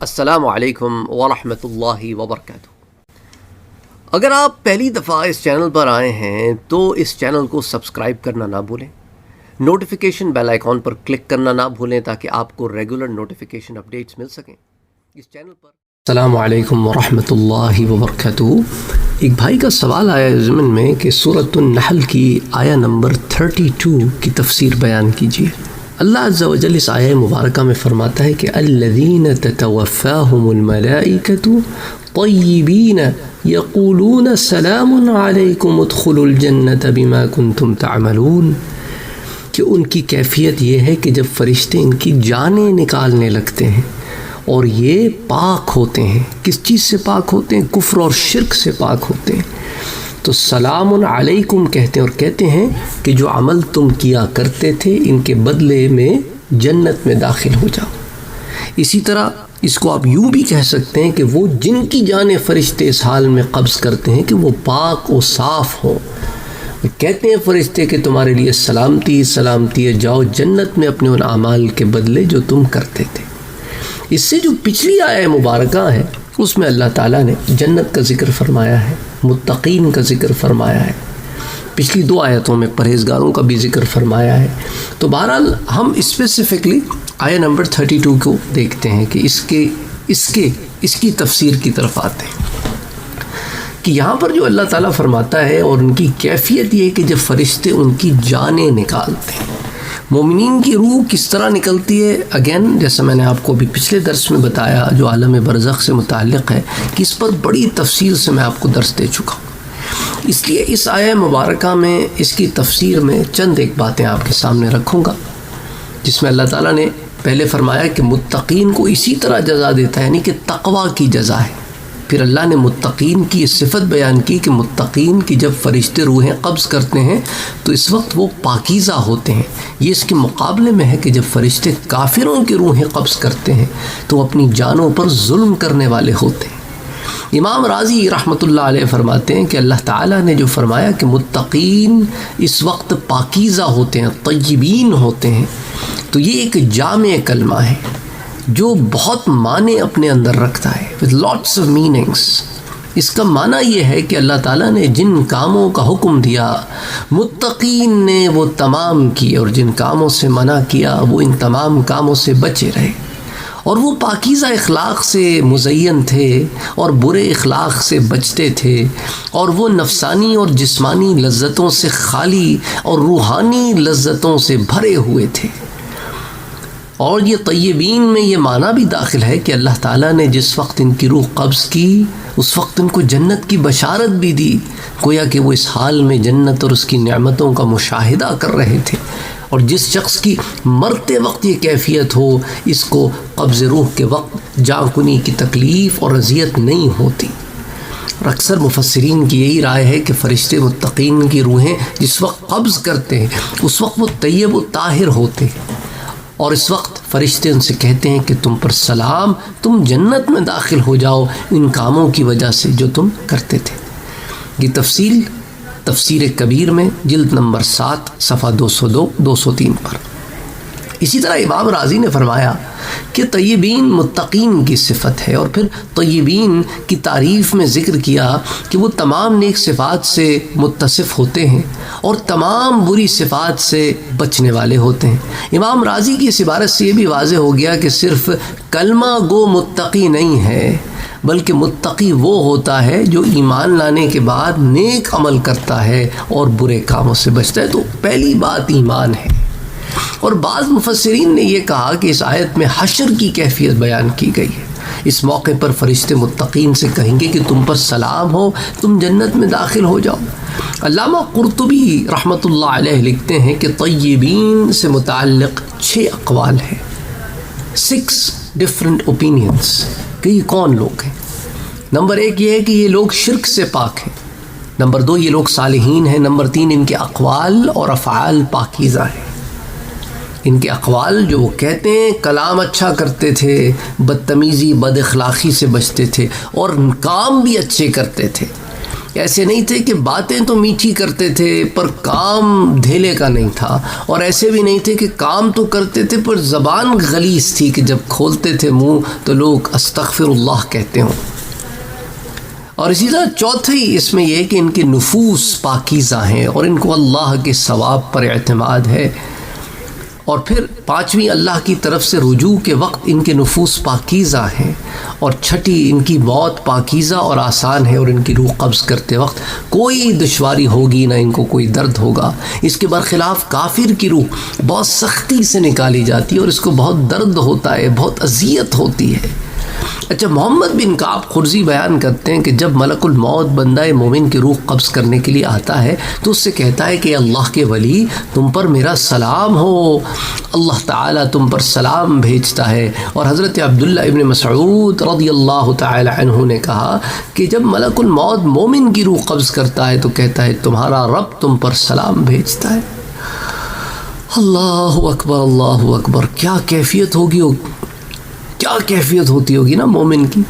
السلام علیکم ورحمۃ اللہ وبرکاتہ۔ اگر آپ پہلی دفعہ اس چینل پر آئے ہیں تو اس چینل کو سبسکرائب کرنا نہ بھولیں، نوٹیفیکیشن بیل آئیکن پر کلک کرنا نہ بھولیں تاکہ آپ کو ریگولر نوٹیفیکیشن اپڈیٹس مل سکیں اس چینل پر۔ السلام علیکم ورحمۃ اللہ وبرکاتہ۔ ایک بھائی کا سوال آیا ضمن میں کہ سورۃ النحل کی آیہ نمبر 32 کی تفسیر بیان کیجیے۔ اللہ عز و جل اس آیہ مبارکہ میں فرماتا ہے کہ الذین تتوفاہم الملائکۃ طیبین یقولون سلام علیکم ادخلوا الجنۃ بما کنتم تعملون، کہ ان کی کیفیت یہ ہے کہ جب فرشتے ان کی جانیں نکالنے لگتے ہیں اور یہ پاک ہوتے ہیں، کس چیز سے پاک ہوتے ہیں؟ کفر اور شرک سے پاک ہوتے ہیں، تو سلام علیکم کہتے ہیں اور کہتے ہیں کہ جو عمل تم کیا کرتے تھے ان کے بدلے میں جنت میں داخل ہو جاؤ۔ اسی طرح اس کو آپ یوں بھی کہہ سکتے ہیں کہ وہ جن کی جانیں فرشتے اس حال میں قبض کرتے ہیں کہ وہ پاک و صاف ہوں، کہتے ہیں فرشتے کہ تمہارے لیے سلامتی سلامتی ہے، جاؤ جنت میں اپنے ان اعمال کے بدلے جو تم کرتے تھے۔ اس سے جو پچھلی آیہ مبارکہ ہے اس میں اللہ تعالیٰ نے جنت کا ذکر فرمایا ہے، متقین کا ذکر فرمایا ہے، پچھلی دو آیتوں میں پرہیزگاروں کا بھی ذکر فرمایا ہے۔ تو بہرحال ہم اسپیسیفکلی آیہ نمبر 32 کو دیکھتے ہیں کہ اس کی تفسیر کی طرف آتے ہیں کہ یہاں پر جو اللہ تعالیٰ فرماتا ہے اور ان کی کیفیت یہ ہے کہ جب فرشتے ان کی جانیں نکالتے ہیں، مومنین کی روح کس طرح نکلتی ہے؟ اگین جیسا میں نے آپ کو بھی پچھلے درس میں بتایا جو عالم برزخ سے متعلق ہے کہ اس پر بڑی تفصیل سے میں آپ کو درس دے چکا ہوں، اس لیے اس آیہ مبارکہ میں اس کی تفسیر میں چند ایک باتیں آپ کے سامنے رکھوں گا، جس میں اللہ تعالیٰ نے پہلے فرمایا کہ متقین کو اسی طرح جزا دیتا ہے، یعنی کہ تقویٰ کی جزا ہے۔ پھر اللہ نے متقین کی صفت بیان کی کہ متقین کی جب فرشتے روحیں قبض کرتے ہیں تو اس وقت وہ پاکیزہ ہوتے ہیں۔ یہ اس کے مقابلے میں ہے کہ جب فرشتے کافروں کی روحیں قبض کرتے ہیں تو وہ اپنی جانوں پر ظلم کرنے والے ہوتے ہیں۔ امام راضی رحمۃ اللہ علیہ فرماتے ہیں کہ اللہ تعالیٰ نے جو فرمایا کہ متقین اس وقت پاکیزہ ہوتے ہیں، طیبین ہوتے ہیں، تو یہ ایک جامع کلمہ ہے جو بہت معنی اپنے اندر رکھتا ہے، with lots of meanings۔ اس کا معنی یہ ہے کہ اللہ تعالیٰ نے جن کاموں کا حکم دیا متقین نے وہ تمام کیے، اور جن کاموں سے منع کیا وہ ان تمام کاموں سے بچے رہے، اور وہ پاکیزہ اخلاق سے مزین تھے اور برے اخلاق سے بچتے تھے، اور وہ نفسانی اور جسمانی لذتوں سے خالی اور روحانی لذتوں سے بھرے ہوئے تھے۔ اور یہ طیبین میں یہ معنی بھی داخل ہے کہ اللہ تعالیٰ نے جس وقت ان کی روح قبض کی اس وقت ان کو جنت کی بشارت بھی دی، گویا کہ وہ اس حال میں جنت اور اس کی نعمتوں کا مشاہدہ کر رہے تھے، اور جس شخص کی مرتے وقت یہ کیفیت ہو اس کو قبض روح کے وقت جاں کنی کی تکلیف اور اذیت نہیں ہوتی۔ اور اکثر مفسرین کی یہی رائے ہے کہ فرشتے متقین کی روحیں جس وقت قبض کرتے ہیں اس وقت وہ طیب و طاہر ہوتے ہیں، اور اس وقت فرشتے ان سے کہتے ہیں کہ تم پر سلام، تم جنت میں داخل ہو جاؤ ان کاموں کی وجہ سے جو تم کرتے تھے۔ یہ تفسیر کبیر میں جلد نمبر 7 صفحہ 202-203 پر۔ اسی طرح امام راضی نے فرمایا کہ طیبین متقین کی صفت ہے، اور پھر طیبین کی تعریف میں ذکر کیا کہ وہ تمام نیک صفات سے متصف ہوتے ہیں اور تمام بری صفات سے بچنے والے ہوتے ہیں۔ امام راضی کی اس عبارت سے یہ بھی واضح ہو گیا کہ صرف کلمہ گو متقی نہیں ہے، بلکہ متقی وہ ہوتا ہے جو ایمان لانے کے بعد نیک عمل کرتا ہے اور برے کاموں سے بچتا ہے۔ تو پہلی بات ایمان ہے۔ اور بعض مفسرین نے یہ کہا کہ اس آیت میں حشر کی کیفیت بیان کی گئی ہے۔ اس موقع پر فرشتے متقین سے کہیں گے کہ تم پر سلام ہو، تم جنت میں داخل ہو جاؤ۔ علامہ قرطبی رحمۃ اللہ علیہ لکھتے ہیں کہ طیبین سے متعلق 6 اقوال ہیں، 6 ڈفرنٹ اوپینینز کہ یہ کون لوگ ہیں۔ نمبر 1 یہ ہے کہ یہ لوگ شرک سے پاک ہیں، نمبر 2 یہ لوگ صالحین ہیں، نمبر 3 ان کے اقوال اور افعال پاکیزہ ہیں، ان کے اقوال جو وہ کہتے ہیں کلام اچھا کرتے تھے، بدتمیزی بد اخلاقی سے بچتے تھے، اور کام بھی اچھے کرتے تھے۔ ایسے نہیں تھے کہ باتیں تو میٹھی کرتے تھے پر کام دھیلے کا نہیں تھا، اور ایسے بھی نہیں تھے کہ کام تو کرتے تھے پر زبان غلیظ تھی کہ جب کھولتے تھے منہ تو لوگ استغفر اللہ کہتے ہوں۔ اور اسی طرح چوتھی اس میں یہ کہ ان کے نفوس پاکیزہ ہیں اور ان کو اللہ کے ثواب پر اعتماد ہے، اور پھر پانچویں اللہ کی طرف سے رجوع کے وقت ان کے نفوس پاکیزہ ہیں، اور چھٹی ان کی موت پاکیزہ اور آسان ہے، اور ان کی روح قبض کرتے وقت کوئی دشواری ہوگی نہ ان کو کوئی درد ہوگا۔ اس کے برخلاف کافر کی روح بہت سختی سے نکالی جاتی ہے اور اس کو بہت درد ہوتا ہے، بہت اذیت ہوتی ہے۔ اچھا، محمد بن کعب قرظی بیان کرتے ہیں کہ جب ملک الموت بندہ مومن کی روح قبض کرنے کے لیے آتا ہے تو اس سے کہتا ہے کہ اللہ کے ولی تم پر میرا سلام ہو، اللہ تعالیٰ تم پر سلام بھیجتا ہے۔ اور حضرت عبداللہ ابن مسعود رضی اللہ تعالی عنہ نے کہا کہ جب ملک الموت مومن کی روح قبض کرتا ہے تو کہتا ہے تمہارا رب تم پر سلام بھیجتا ہے۔ اللہ اکبر، اللہ اکبر، کیا کیفیت ہوگی، کیا کیفیت ہوتی ہوگی نا مومن کی،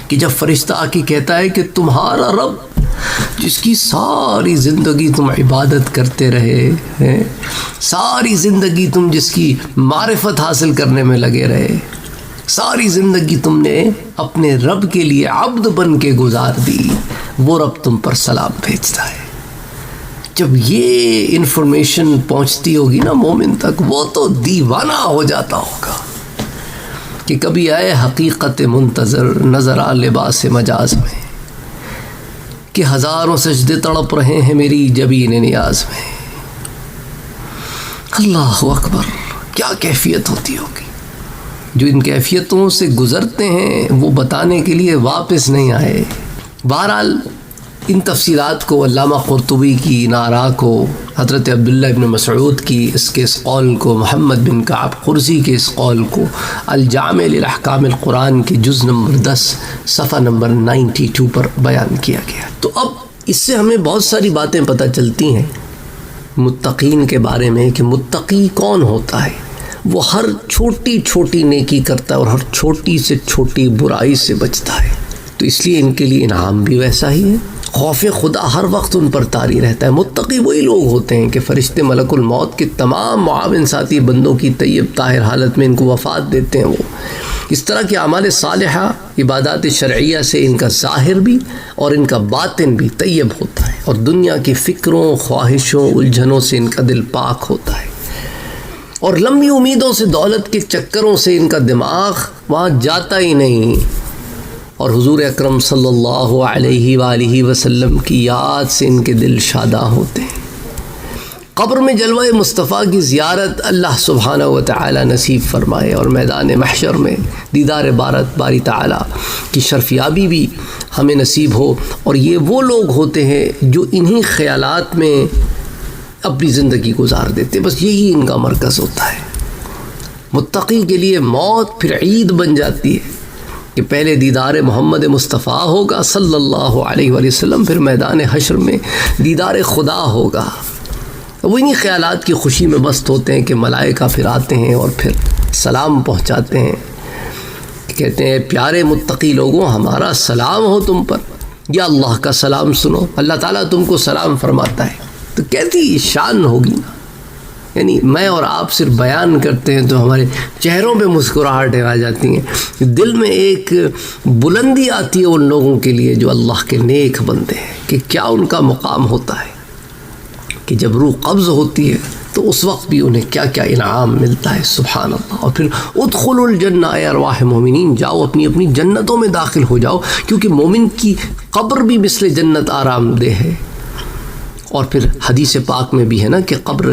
کہ جب فرشتہ آ کے کہتا ہے کہ تمہارا رب جس کی ساری زندگی تم عبادت کرتے رہے ہیں، ساری زندگی تم جس کی معرفت حاصل کرنے میں لگے رہے، ساری زندگی تم نے اپنے رب کے لیے عبد بن کے گزار دی، وہ رب تم پر سلام بھیجتا ہے۔ جب یہ انفارمیشن پہنچتی ہوگی نا مومن تک، وہ تو دیوانہ ہو جاتا ہوگا کہ کبھی آئے حقیقت منتظر نظر آ لباس مجاز میں، کہ ہزاروں سجدے تڑپ رہے ہیں میری جبین نیاز میں۔ اللہ اکبر، کیا کیفیت ہوتی ہوگی۔ جو ان کیفیتوں سے گزرتے ہیں وہ بتانے کے لیے واپس نہیں آئے۔ بہرحال ان تفصیلات کو علامہ قرطبی کی ان آراء کو، حضرت عبداللہ ابن مسعود کی اس کے اس قول کو، محمد بن کعب قرظی کے اس قول کو الجامع للاحکام القرآن کے جز نمبر 10 صفحہ نمبر 92 پر بیان کیا گیا۔ تو اب اس سے ہمیں بہت ساری باتیں پتہ چلتی ہیں متقین کے بارے میں، کہ متقی کون ہوتا ہے۔ وہ ہر چھوٹی چھوٹی نیکی کرتا ہے اور ہر چھوٹی سے چھوٹی برائی سے بچتا ہے، تو اس لیے ان کے لیے انعام بھی ویسا ہی ہے۔ خوف خدا ہر وقت ان پر طاری رہتا ہے۔ متقی وہی لوگ ہوتے ہیں کہ فرشتے ملک الموت کے تمام معاون ساتھی بندوں کی طیب طاہر حالت میں ان کو وفات دیتے ہیں۔ وہ اس طرح کے اعمال صالحہ عبادات شرعیہ سے ان کا ظاہر بھی اور ان کا باطن بھی طیب ہوتا ہے، اور دنیا کی فکروں، خواہشوں، الجھنوں سے ان کا دل پاک ہوتا ہے، اور لمبی امیدوں سے، دولت کے چکروں سے ان کا دماغ وہاں جاتا ہی نہیں، اور حضور اکرم صلی اللہ علیہ وآلہ وسلم کی یاد سے ان کے دل شاداں ہوتے ہیں۔ قبر میں جلوہ مصطفیٰ کی زیارت اللہ سبحانہ و تعالی نصیب فرمائے، اور میدان محشر میں دیدار باری تعالی کی شرفیابی بھی ہمیں نصیب ہو۔ اور یہ وہ لوگ ہوتے ہیں جو انہی خیالات میں اپنی زندگی گزار دیتے، بس یہی ان کا مرکز ہوتا ہے۔ متقی کے لیے موت پھر عید بن جاتی ہے کہ پہلے دیدار محمد مصطفیٰ ہوگا صلی اللہ علیہ وآلہ وسلم، پھر میدان حشر میں دیدار خدا ہوگا۔ وہ انہی خیالات کی خوشی میں مست ہوتے ہیں کہ ملائکہ پھر آتے ہیں اور پھر سلام پہنچاتے ہیں، کہتے ہیں پیارے متقی لوگوں ہمارا سلام ہو تم پر، یا اللہ کا سلام سنو، اللہ تعالیٰ تم کو سلام فرماتا ہے۔ تو کیسی شان ہوگی نا، یعنی میں اور آپ صرف بیان کرتے ہیں تو ہمارے چہروں پہ مسکراہٹیں آ جاتی ہیں، دل میں ایک بلندی آتی ہے ان لوگوں کے لیے جو اللہ کے نیک بندے ہیں، کہ کیا ان کا مقام ہوتا ہے کہ جب روح قبض ہوتی ہے تو اس وقت بھی انہیں کیا کیا انعام ملتا ہے، سبحان اللہ۔ اور پھر ادخلوا الجنہ، اے ارواح مومنین جاؤ اپنی اپنی جنتوں میں داخل ہو جاؤ، کیونکہ مومن کی قبر بھی مثل جنت آرام دہ ہے۔ اور پھر حدیث پاک میں بھی ہے نا کہ قبر،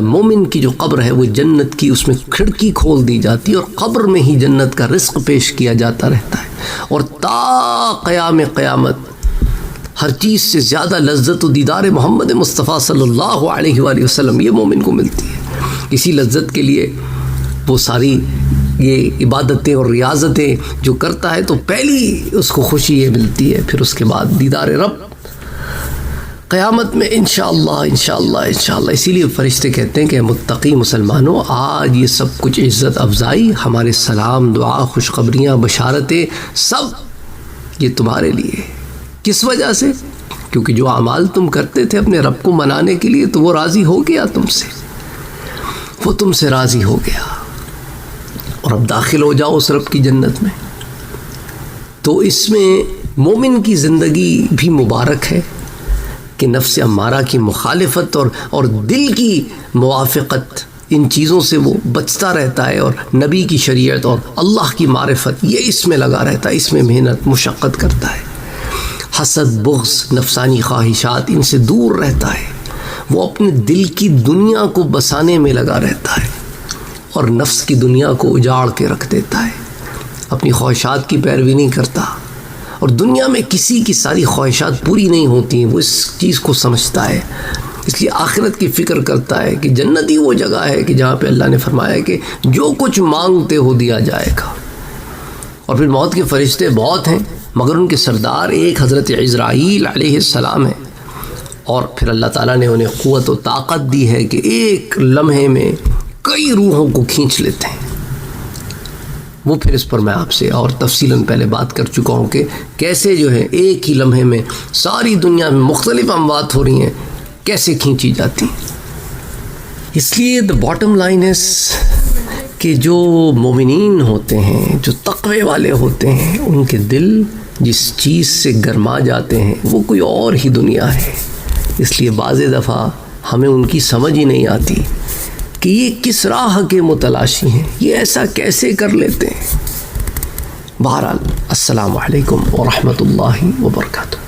مومن کی جو قبر ہے وہ جنت کی، اس میں کھڑکی کھول دی جاتی ہے اور قبر میں ہی جنت کا رزق پیش کیا جاتا رہتا ہے، اور تا قیام قیامت ہر چیز سے زیادہ لذت و دیدار محمد مصطفیٰ صلی اللہ علیہ وآلہ وسلم یہ مومن کو ملتی ہے۔ اسی لذت کے لیے وہ ساری یہ عبادتیں اور ریاضتیں جو کرتا ہے تو پہلی اس کو خوشی یہ ملتی ہے، پھر اس کے بعد دیدار رب قیامت میں انشاءاللہ انشاءاللہ انشاءاللہ۔ اسی لیے فرشتے کہتے ہیں کہ متقی مسلمانوں آج یہ سب کچھ عزت افزائی، ہمارے سلام، دعا، خوشخبریاں، بشارتیں، سب یہ تمہارے لیے۔ کس وجہ سے؟ کیونکہ جو اعمال تم کرتے تھے اپنے رب کو منانے کے لیے تو وہ راضی ہو گیا تم سے، وہ تم سے راضی ہو گیا، اور اب داخل ہو جاؤ اس رب کی جنت میں۔ تو اس میں مومن کی زندگی بھی مبارک ہے کہ نفس امارہ کی مخالفت اور دل کی موافقت، ان چیزوں سے وہ بچتا رہتا ہے، اور نبی کی شریعت اور اللہ کی معرفت یہ اس میں لگا رہتا ہے، اس میں محنت مشقت کرتا ہے۔ حسد، بغض، نفسانی خواہشات، ان سے دور رہتا ہے، وہ اپنے دل کی دنیا کو بسانے میں لگا رہتا ہے اور نفس کی دنیا کو اجاڑ کے رکھ دیتا ہے، اپنی خواہشات کی پیروی نہیں کرتا، اور دنیا میں کسی کی ساری خواہشات پوری نہیں ہوتی ہیں، وہ اس چیز کو سمجھتا ہے، اس لیے آخرت کی فکر کرتا ہے کہ جنت ہی وہ جگہ ہے کہ جہاں پہ اللہ نے فرمایا کہ جو کچھ مانگتے ہو دیا جائے گا۔ اور پھر موت کے فرشتے بہت ہیں، مگر ان کے سردار ایک حضرت عزرائیل علیہ السلام ہے، اور پھر اللہ تعالیٰ نے انہیں قوت و طاقت دی ہے کہ ایک لمحے میں کئی روحوں کو کھینچ لیتے ہیں۔ وہ پھر اس پر میں آپ سے اور تفصیلاً پہلے بات کر چکا ہوں کہ کیسے جو ہے ایک ہی لمحے میں ساری دنیا میں مختلف اموات ہو رہی ہیں، کیسے کھینچی جاتی ہیں۔ اس لیے the bottom line is کہ جو مومنین ہوتے ہیں، جو تقوی والے ہوتے ہیں، ان کے دل جس چیز سے گرما جاتے ہیں وہ کوئی اور ہی دنیا ہے۔ اس لیے بعض دفعہ ہمیں ان کی سمجھ ہی نہیں آتی کہ یہ کس راہ کے متلاشی ہیں، یہ ایسا کیسے کر لیتے ہیں۔ بہرحال السلام علیکم ورحمۃ اللہ وبرکاتہ۔